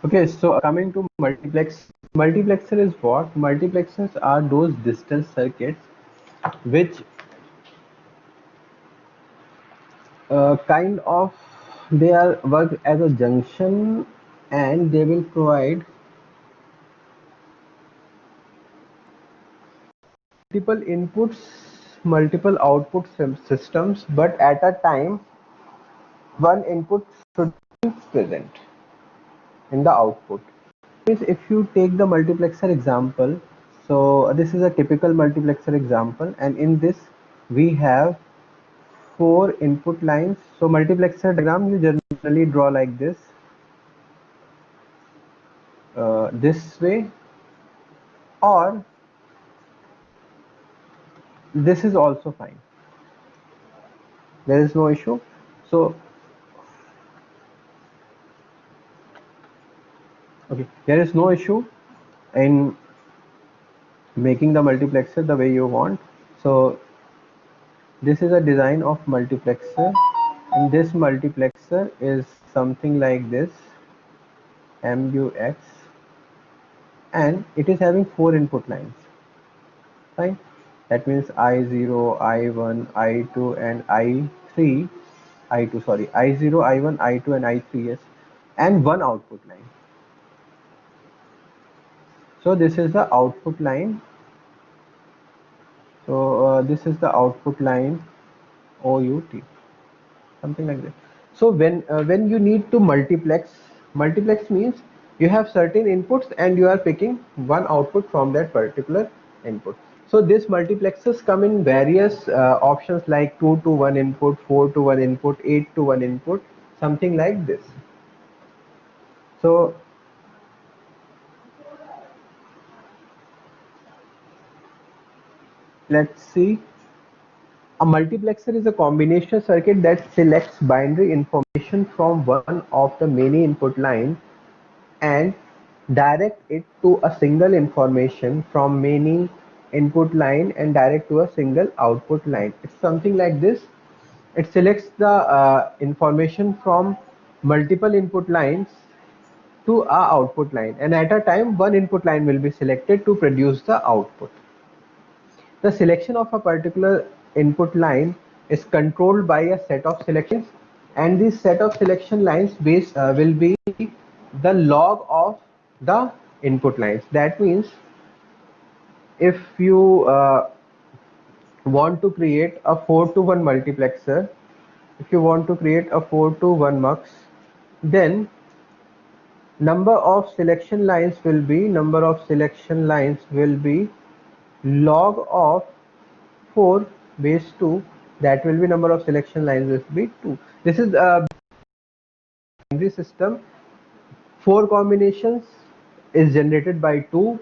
Okay, so coming to multiplexer is what? Multiplexers are those distant circuits which kind of they are work as a junction, and they will provide multiple inputs, multiple output systems, but at a time one input should be present in the output. Means if you take the multiplexer example, so this is a typical multiplexer example, and in this we have four input lines. So multiplexer diagram you generally draw like this way, or this is also fine. There is no issue. So okay, there is no issue in making the multiplexer the way you want. So this is a design of multiplexer, and this multiplexer is something like this MUX, and it is having four input lines. Fine. That means I0, I1, I2 and I3, I2 sorry, I0, I1, I2 and I3, yes, and one output line. So this is the output line. So this is the output line OUT, something like that. So when you need to multiplex means you have certain inputs and you are picking one output from that particular input. So this multiplexers come in various options like 2 to 1 input, 4 to 1 input, 8 to 1 input, something like this. So let's see. A multiplexer is a combination circuit that selects binary information from one of the many input lines and direct it to a single information from many input line and direct to a single output line. It's something like this. It selects the information from multiple input lines to a output line, and at a time one input line will be selected to produce the output. The selection of a particular input line is controlled by a set of selections, and this set of selection lines will be the log of the input lines. That means if you want to create a 4 to 1 multiplexer, if you want to create a 4 to 1 mux, then number of selection lines will be log of 4 base 2. That will be number of selection lines will be 2. This is a binary system. 4 combinations is generated by 2.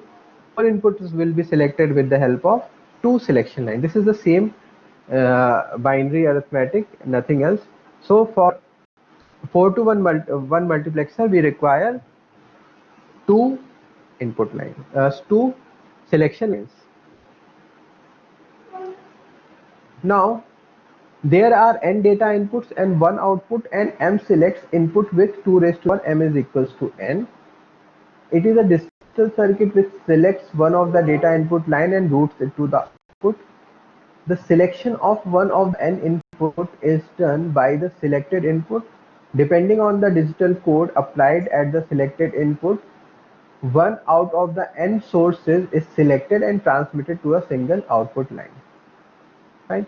4 inputs will be selected with the help of 2 selection line. This is the same binary arithmetic, nothing else. So for 4 to 1 one multiplexer we require 2 input lines, 2 selection lines. Now there are n data inputs and one output, and m selects input with 2 raised to 1, m is equals to n. It is a digital circuit which selects one of the data input line and routes it to the output. The selection of one of the n input is done by the selected input. Depending on the digital code applied at the selected input, one out of the n sources is selected and transmitted to a single output line. Right?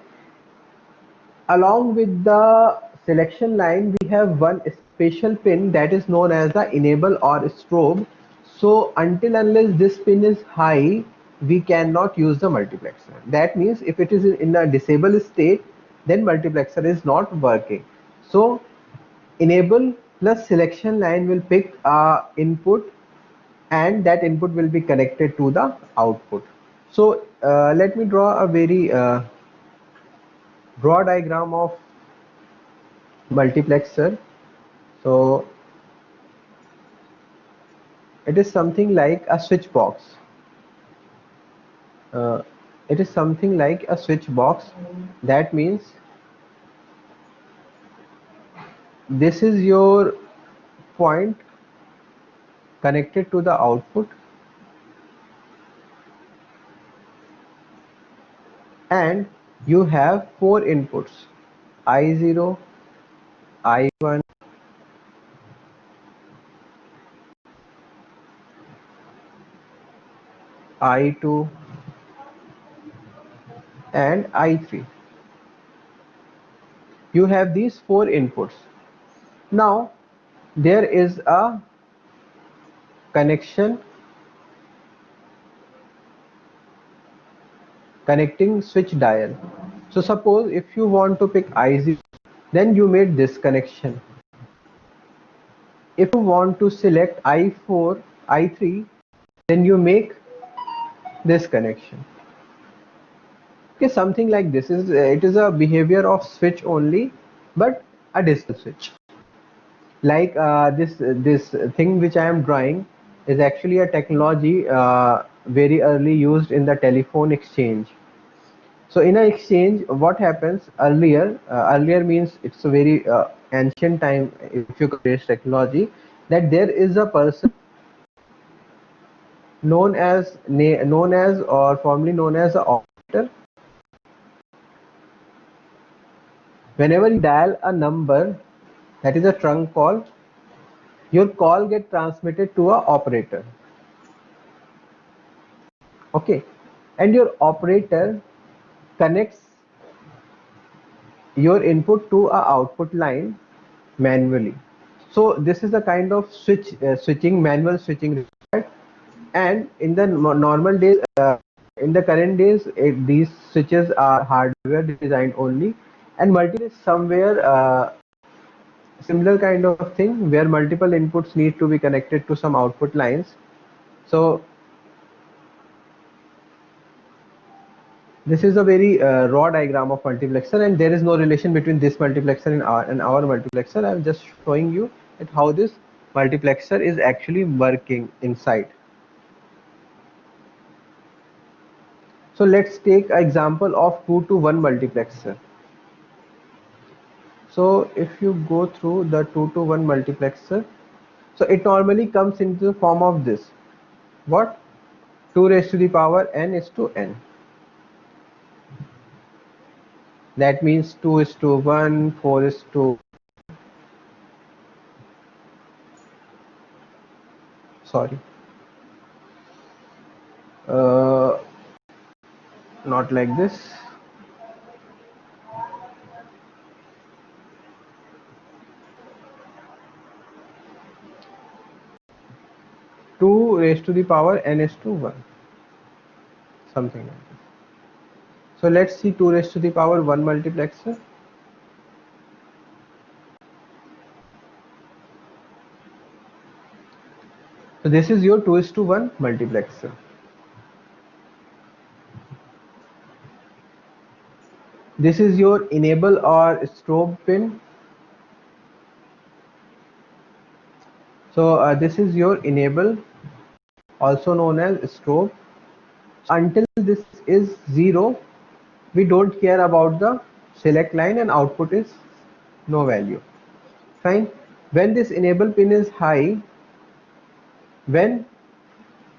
Along with the selection line, we have one special pin that is known as the enable or strobe. So until unless this pin is high, we cannot use the multiplexer. That means if it is in a disabled state, then multiplexer is not working. So enable plus selection line will pick input, and that input will be connected to the output. So let me draw a very broad diagram of multiplexer. So it is something like a switch box. Uh, it is something like a switch box. That means this is your point, connected to the output, and you have four inputs: I0, I1, I2, and I3. You have these four inputs. Now there is a connection connecting switch dial. So suppose if you want to pick I0, then you made this connection. If you want to select I4, I3, then you make this connection. Okay, something like this is it is a behavior of switch only, but a digital switch. Like this thing which I am drawing is actually a technology very early used in the telephone exchange. So in an exchange, what happens earlier? Earlier means it's a very ancient time. If you trace technology, that there is a person known as or formerly known as a operator. Whenever you dial a number, that is a trunk call, your call get transmitted to a operator. Okay, and your operator connects your input to a output line manually. So this is a kind of switching, manual switching required. And in the normal days, in the current days, these switches are hardware designed only, and multi is somewhere similar kind of thing where multiple inputs need to be connected to some output lines. So this is a very raw diagram of multiplexer, and there is no relation between this multiplexer and our multiplexer. I'm just showing you that how this multiplexer is actually working inside. So let's take an example of 2 to 1 multiplexer. So if you go through the 2 to 1 multiplexer, so it normally comes into the form of this. What? 2 raised to the power n is to n. That means 2 is to 1, 4 is to, sorry, uh, not like this. 2 raised to the power n is to 1, something like this. So let's see 2 raised to the power 1 multiplexer. So this is your 2 is to 1 multiplexer. This is your enable or strobe pin. So this is your enable, also known as strobe. Until this is 0, we don't care about the select line, and output is no value. Fine. When this enable pin is high, when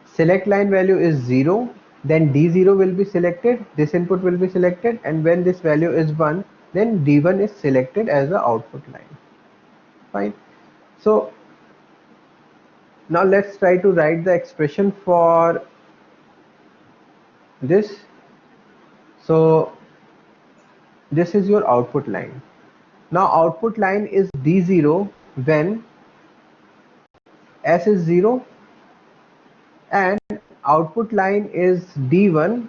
select line value is 0, then D0 will be selected, this input will be selected, and when this value is 1, then D1 is selected as the output line. Fine. So now let's try to write the expression for this. So this is your output line. Now output line is D0 when S is 0, and output line is D1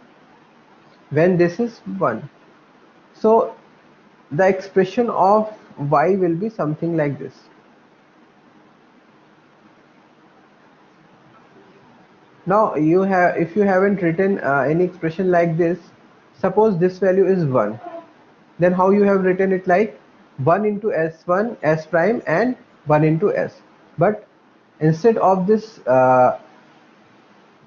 when this is 1. So the expression of Y will be something like this. Now you have, if you haven't written any expression like this, suppose this value is 1, then how you have written it? Like 1 into S1 S prime and 1 into S. But instead of this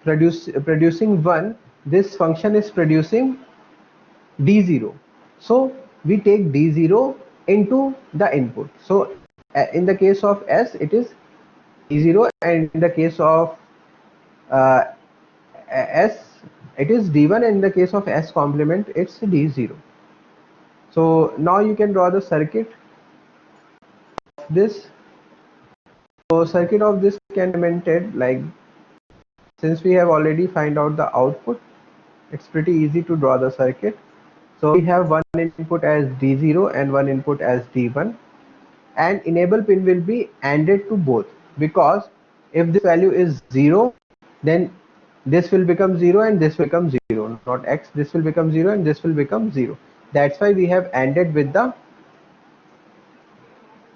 producing 1, this function is producing D0. So we take D0 into the input. So in the case of S, it is D0, and in the case of uh, S, it is D1, and in the case of S complement, it's D0. So now you can draw the circuit of this. So circuit of this can be implemented like, since we have already find out the output, it's pretty easy to draw the circuit. So we have one input as D0 and one input as D1, and enable pin will be ANDed to both, because if this value is 0, then this will become 0 and this will become 0, not X. This will become 0 and this will become 0. That's why we have ANDed with the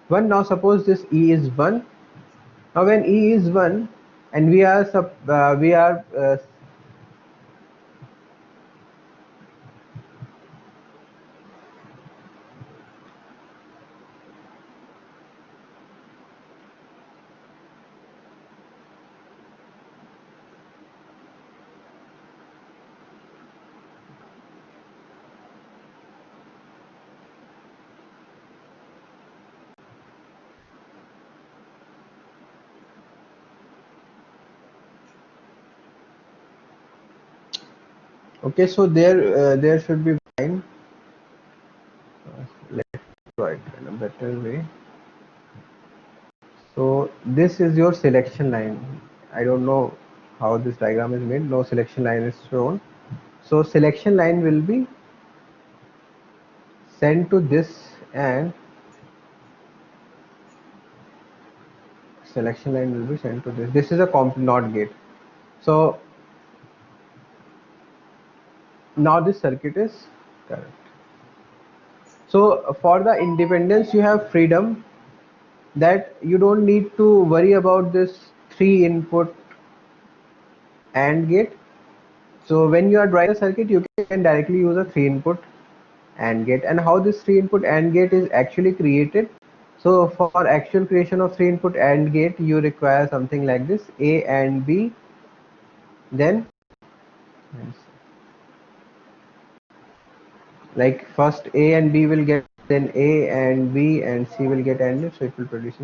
1. Now suppose this E is 1. Now when E is 1 and we are okay, so there should be line. Let's draw it in a better way. So this is your selection line. I don't know how this diagram is made. No selection line is shown. So selection line will be sent to this, and selection line will be sent to this. This is a comp NOT gate. So now this circuit is correct. So for the independence, you have freedom, that you don't need to worry about this 3 input AND gate. So when you are drawing a circuit, you can directly use a 3 input AND gate. And how this 3 input AND gate is actually created? So for actual creation of 3 input AND gate, you require something like this: A and B, then like first A and B will get, then A and B and C will get ANDed, so it will produce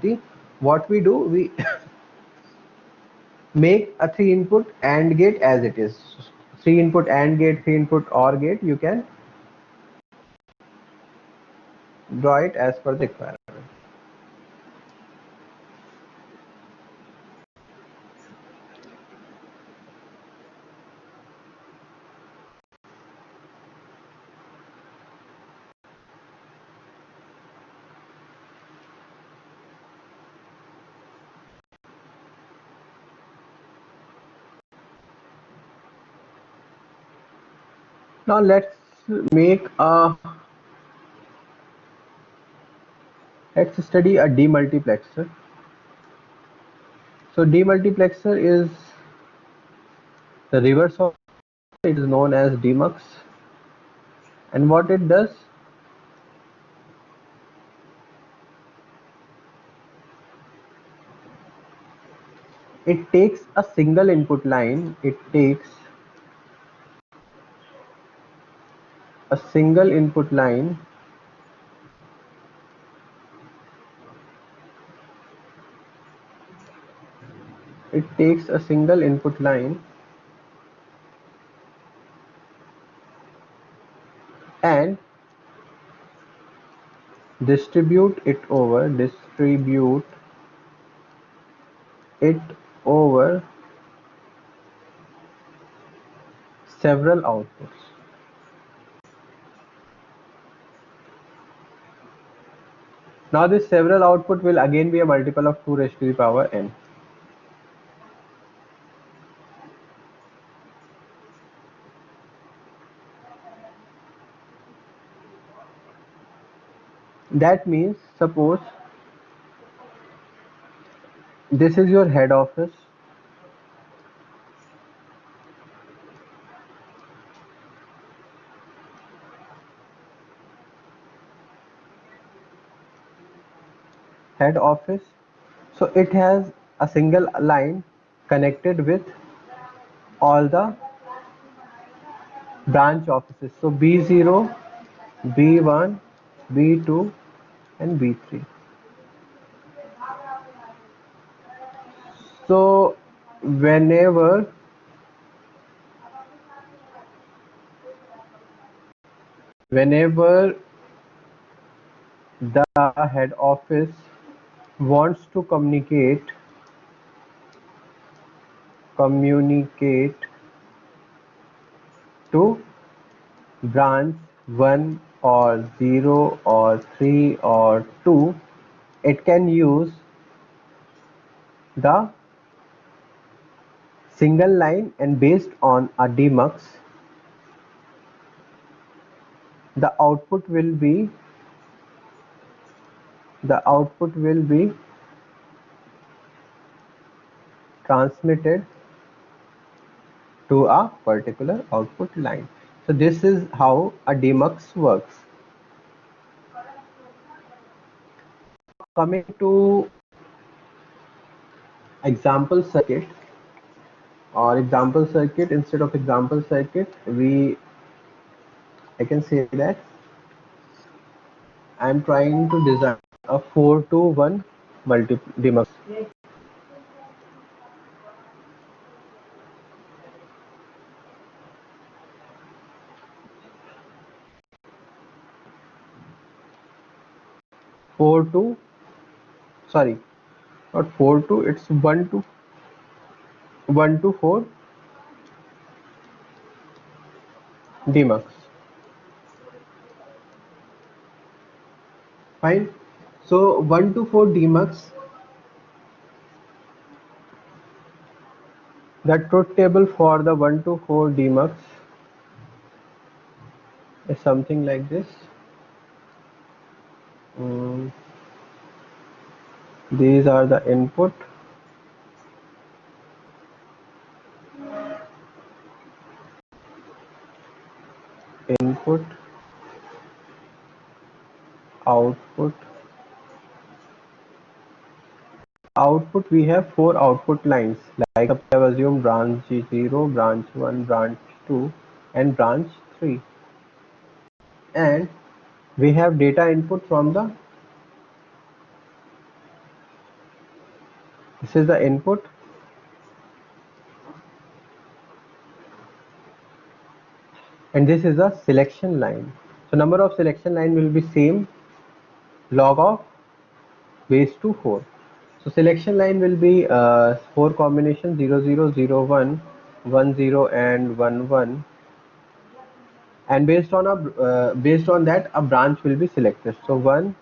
A. What we do, we make a 3 input AND gate as it is. 3 input AND gate, 3 input OR gate, you can draw it as per the requirement. Now let's make a let's study a demultiplexer. So demultiplexer is the reverse of it, is known as demux, and what it does, it takes a single input line, it takes a single input line it takes a single input line and distribute it over several outputs. Now this several output will again be a multiple of 2 raised to the power n. That means, suppose this is your head office, so it has a single line connected with all the branch offices. So B0, B1, B2, and B3. So whenever the head office wants to communicate to branch 1 or 0 or 3 or 2, it can use the single line, and based on a demux, the output will be transmitted to a particular output line. So this is how a demux works. Coming to example circuit, instead of example circuit, I can say that I am trying to design a 4 to 1 demux. 4 to, sorry, not 4 to, it's 1 to 4 demux. Fine. So 1 to 4 demux, the truth table for the 1 to 4 demux is something like this. Mm, these are the input, output. We have 4 output lines, like I have assumed branch 0, branch 1, branch 2 and branch 3, and we have data input from the, this is the input, and this is a selection line. So number of selection line will be same, log of base to 4. So selection line will be 4 combination 0 0 0 1 1 0 and 1 1, and based on that a branch will be selected. So 1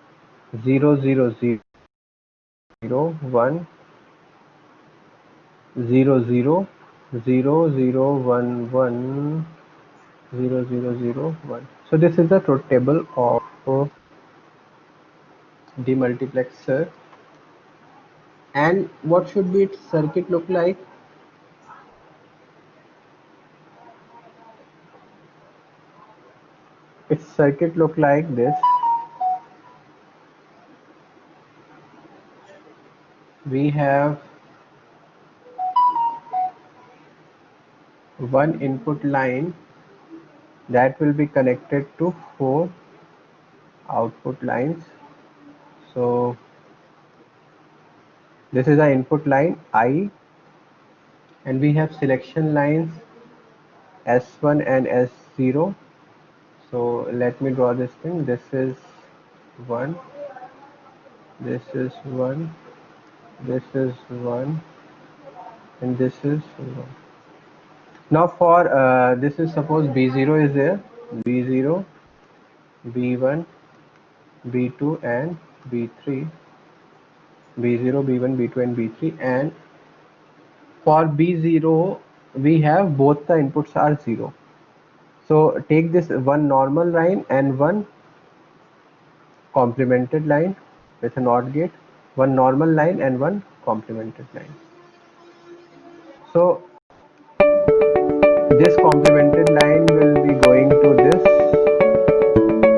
0 0 0 1 0 0 0 0 1 1 0 0 0 1. So this is the truth table of demultiplexer. And what should be its circuit look like? Its circuit look like this. We have one input line that will be connected to 4 output lines. So this is the input line I, and we have selection lines S1 and S0. So let me draw this thing. This is 1, this is 1, this is 1, and this is 1. Now for this is, suppose B0 is there, B0, B1, B2 and B3, B0, B1, B2 and B3, and for B0 we have both the inputs are 0. So take this one normal line and one complemented line with a NOT gate, one normal line and one complemented line. So this complemented line will be going to this,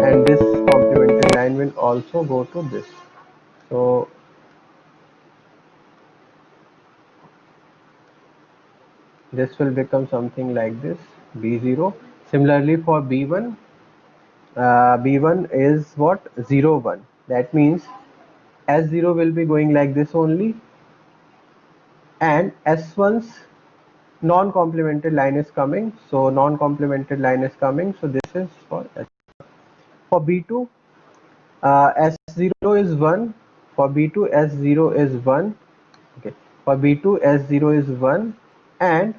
and this complemented line will also go to this. So this will become something like this, B0. Similarly for B1, B1 is what, 0 1. That means S0 will be going like this only, and S1's non-complemented line is coming. So non-complemented line is coming. So this is for S. For B2, S0 is 1. For B2, S0 is 1. Okay. For B2, S0 is 1, and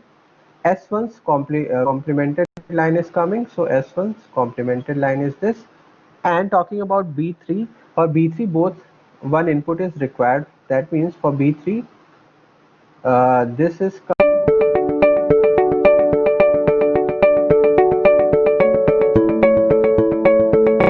S1's complemented line is coming. So S1's complemented line is this. And talking about B3, for B3 both one input is required. That means for B3, this is